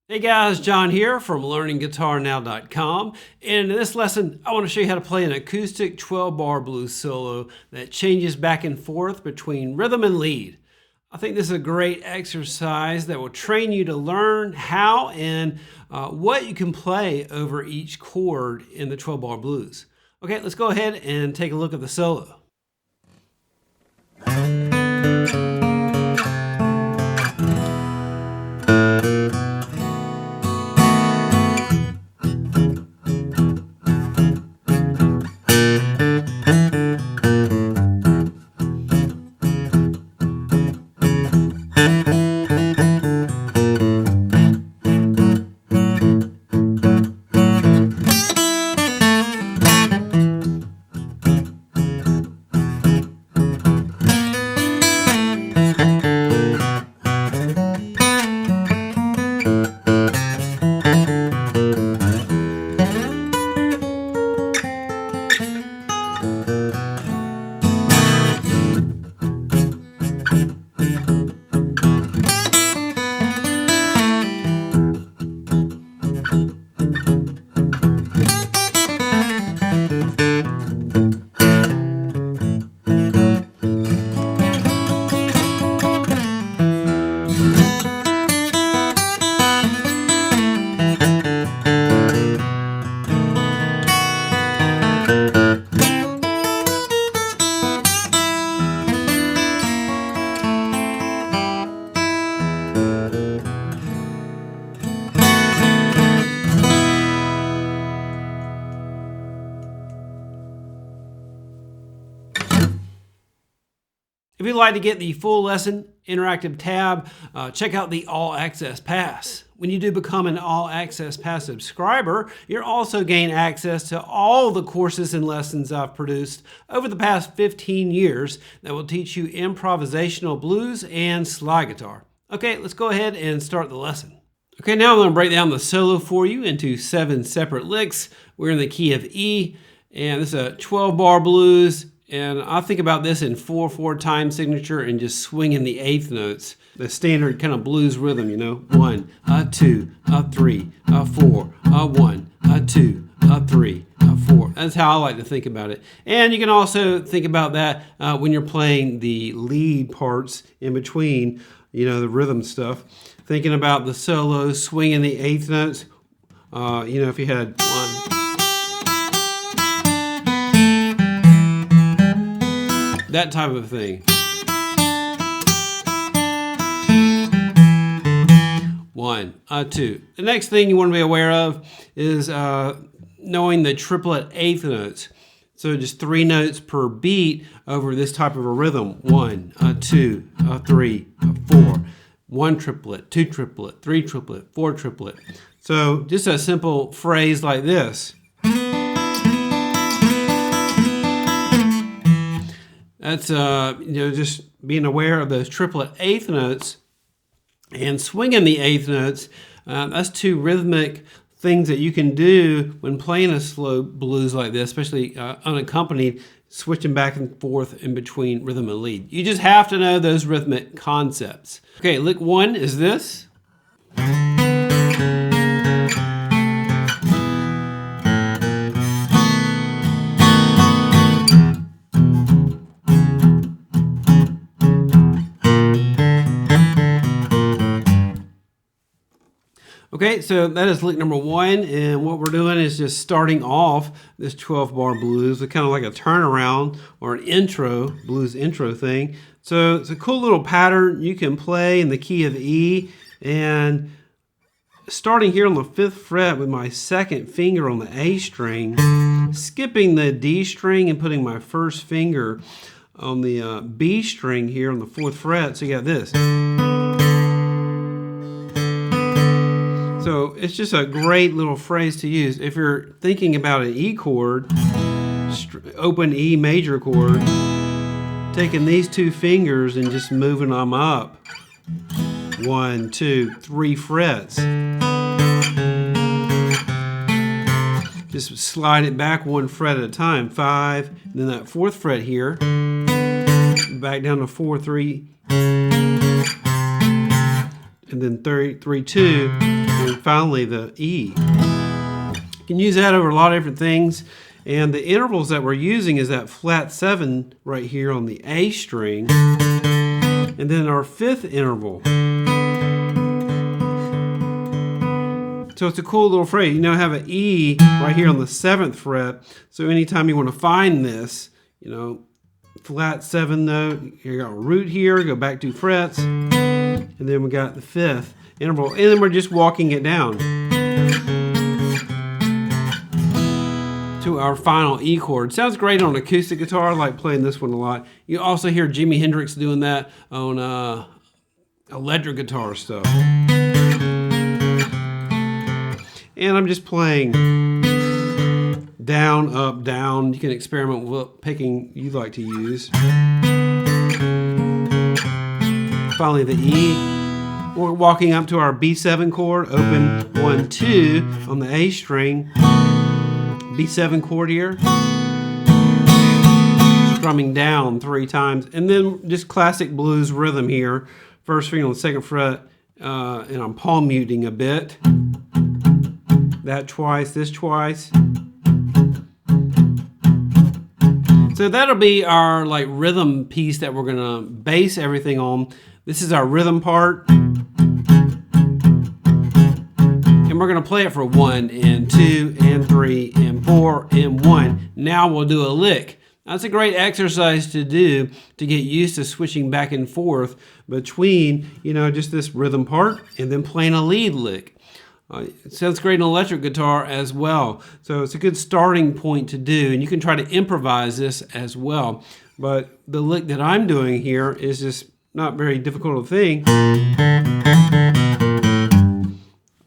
Hey guys, John here from LearningGuitarNow.com, and in this lesson I want to show you how to play an acoustic 12-bar blues solo that changes back and forth between rhythm and lead. I think this is a great exercise that will train you to learn how and what you can play over each chord in the 12-bar blues. Okay, let's go ahead and take a look at the solo. If you'd like to get the full lesson interactive tab, check out the All Access Pass. When you do become an All Access Pass subscriber, you'll also gain access to all the courses and lessons I've produced over the past 15 years that will teach you improvisational blues and slide guitar. Okay, let's go ahead and start the lesson. Okay, now I'm going to break down the solo for you into 7 separate licks. We're in the key of E, and this is a 12-bar blues. And I think about this in 4/4 time signature and just swinging the eighth notes. The standard kind of blues rhythm, you know. 1, 2, 3, 4, 1, 2, 3, 4. That's how I like to think about it. And you can also think about that when you're playing the lead parts in between, you know, the rhythm stuff. Thinking about the solo, swinging the eighth notes. You know, if you had 1. That type of thing. 1, 2. The next thing you want to be aware of is knowing the triplet eighth notes. So just 3 notes per beat over this type of a rhythm. 1, 2, 3, 4. 1 triplet, 2 triplet, 3 triplet, 4 triplet. So just a simple phrase like this. That's, you know, just being aware of those triplet eighth notes and swinging the eighth notes. That's 2 rhythmic things that you can do when playing a slow blues like this, especially unaccompanied, switching back and forth in between rhythm and lead. You just have to know those rhythmic concepts. Okay, lick 1 is this. Okay, so that is lick number 1, and what we're doing is just starting off this 12-bar blues with kind of like a turnaround or an intro, blues intro thing. So it's a cool little pattern you can play in the key of E, and starting here on the 5th fret with my 2nd finger on the A string, skipping the D string and putting my 1st finger on the B string here on the 4th fret, so you got this. So it's just a great little phrase to use. If you're thinking about an E chord, open E major chord, taking these 2 fingers and just moving them up. 1, 2, 3 frets. Just slide it back 1 fret at a time. 5, and then that 4th fret here, back down to 4, 3, and then 3, 2, And finally the E. You can use that over a lot of different things. And the intervals that we're using is that flat 7 right here on the A string. And then our 5th interval. So it's a cool little phrase. You know, have an E right here on the 7th fret. So anytime you want to find this, you know, flat 7 note, you got a root here, go back 2 frets, and then we got the 5th interval, and then we're just walking it down to our final E chord. Sounds great on acoustic guitar. I like playing this one a lot. You also hear Jimi Hendrix doing that on electric guitar stuff. And I'm just playing down, up, down. You can experiment with what picking you like to use. Finally the E. We're walking up to our B7 chord, open 1, 2 on the A string. B7 chord here. Strumming down 3 times. And then just classic blues rhythm here. First finger on the 2nd fret, and I'm palm muting a bit. That twice, this twice. So that'll be our like rhythm piece that we're gonna base everything on. This is our rhythm part. And we're gonna play it for 1 and 2 and 3 and 4 and 1. Now we'll do a lick. That's a great exercise to do to get used to switching back and forth between, you know, just this rhythm part and then playing a lead lick. It sounds great on electric guitar as well. So it's a good starting point to do, and you can try to improvise this as well. But the lick that I'm doing here is just not very difficult a thing.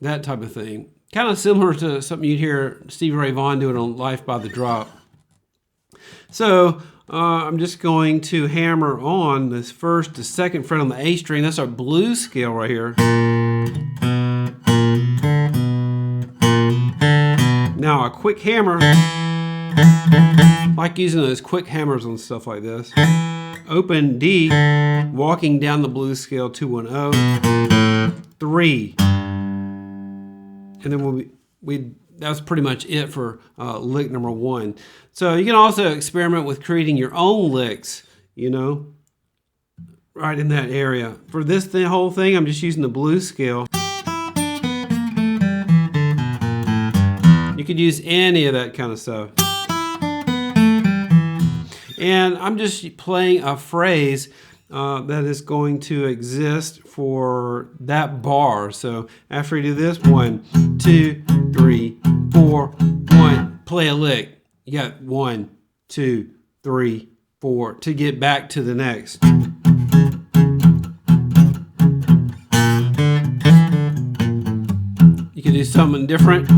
That type of thing. Kind of similar to something you'd hear Stevie Ray Vaughan doing on Life by the Drop. So I'm just going to hammer on this 1st to 2nd fret on the A string. That's our blues scale right here. Now a quick hammer, I like using those quick hammers on stuff like this. Open D, walking down the blues scale 2, 1, 0, 3. And then that's pretty much it for lick number 1. So you can also experiment with creating your own licks, you know, right in that area. For this whole thing, I'm just using the blues scale. You could use any of that kind of stuff. And I'm just playing a phrase that is going to exist for that bar. So after you do this, 1, 2, 3, 4, 1, play a lick. You got 1, 2, 3, 4 to get back to the next. You can do something different.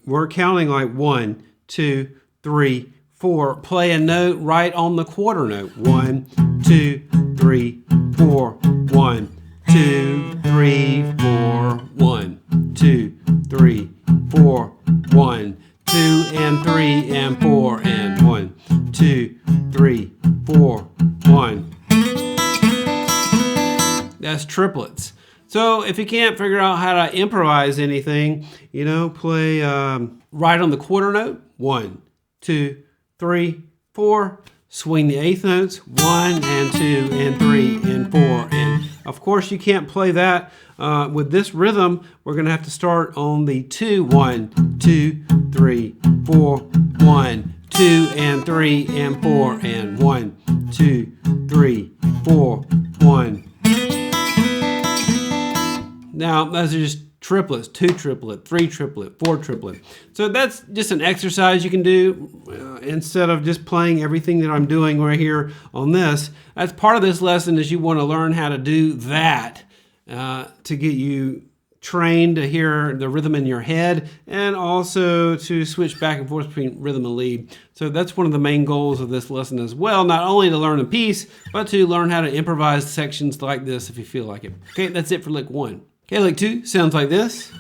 We're counting like 1, 2, 3, 4. Play a note right on the quarter note. 1, 2, 3, 4, 1, 2, 3, 4, 1, 2, 3, 4, 1, 2 and 3 and 4 and 1, 2, 3, 4, 1. That's triplets. So if you can't figure out how to improvise anything, you know, play right on the quarter note. 1, 2, 3, 4. Swing the 8th notes. 1 and 2 and 3 and 4. And of course you can't play that with this rhythm. We're going to have to start on the 2. 1, 2, 3, 4, 1, 2 and 3 and 4 and 1, 2, 3, 4, 1. Now, those are just triplets, 2 triplet, 3 triplet, 4 triplet. So that's just an exercise you can do instead of just playing everything that I'm doing right here on this. That's part of this lesson is you want to learn how to do that to get you trained to hear the rhythm in your head and also to switch back and forth between rhythm and lead. So that's one of the main goals of this lesson as well, not only to learn a piece, but to learn how to improvise sections like this if you feel like it. Okay, that's it for lick 1. Okay, lick 2 sounds like this.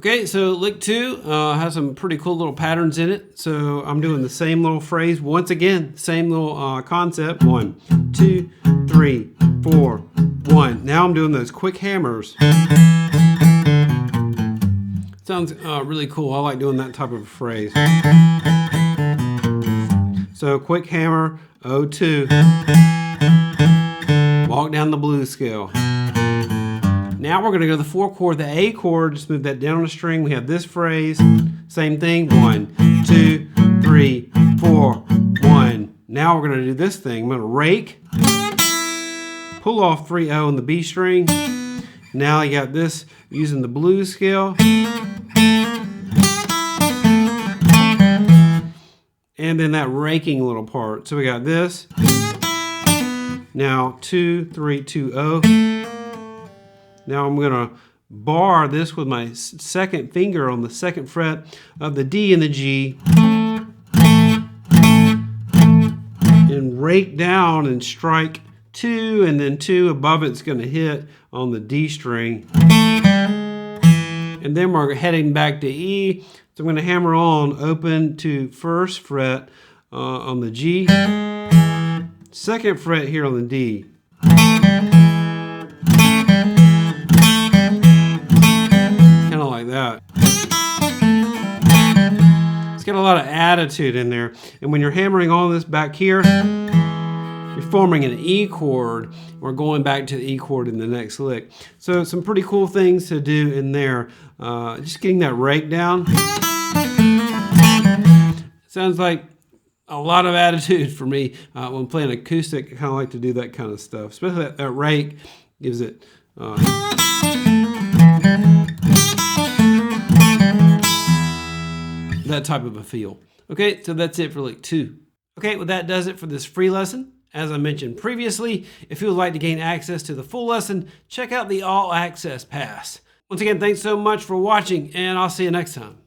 Okay, so lick 2 has some pretty cool little patterns in it. So I'm doing the same little phrase once again, same little concept. 1, 2, 3, 4, 1. Now I'm doing those quick hammers. Sounds really cool. I like doing that type of phrase. So quick hammer, O2. Walk down the blues scale. Now we're going to go to the 4 chord, the A chord, just move that down on the string. We have this phrase, same thing, 1, 2, 3, 4, 1. Now we're going to do this thing. I'm going to rake, pull off 3-0 on the B string. Now you got this using the blues scale. And then that raking little part. So we got this. Now 2, 3, 2, 0. Now I'm going to bar this with my second finger on the 2nd fret of the D and the G. And rake down and strike 2, and then 2 above it's going to hit on the D string. And then we're heading back to E. So I'm going to hammer on open to 1st fret on the G, 2nd fret here on the D. Kind of like that. It's got a lot of attitude in there. And when you're hammering on this back here, you're forming an E chord. We're going back to the E chord in the next lick. So some pretty cool things to do in there. Just getting that rake down. Sounds like a lot of attitude for me when playing acoustic. I kind of like to do that kind of stuff, especially that rake gives it that type of a feel. Okay, so that's it for lick 2. Okay, well that does it for this free lesson. As I mentioned previously, if you would like to gain access to the full lesson, check out the All Access Pass. Once again, thanks so much for watching, and I'll see you next time.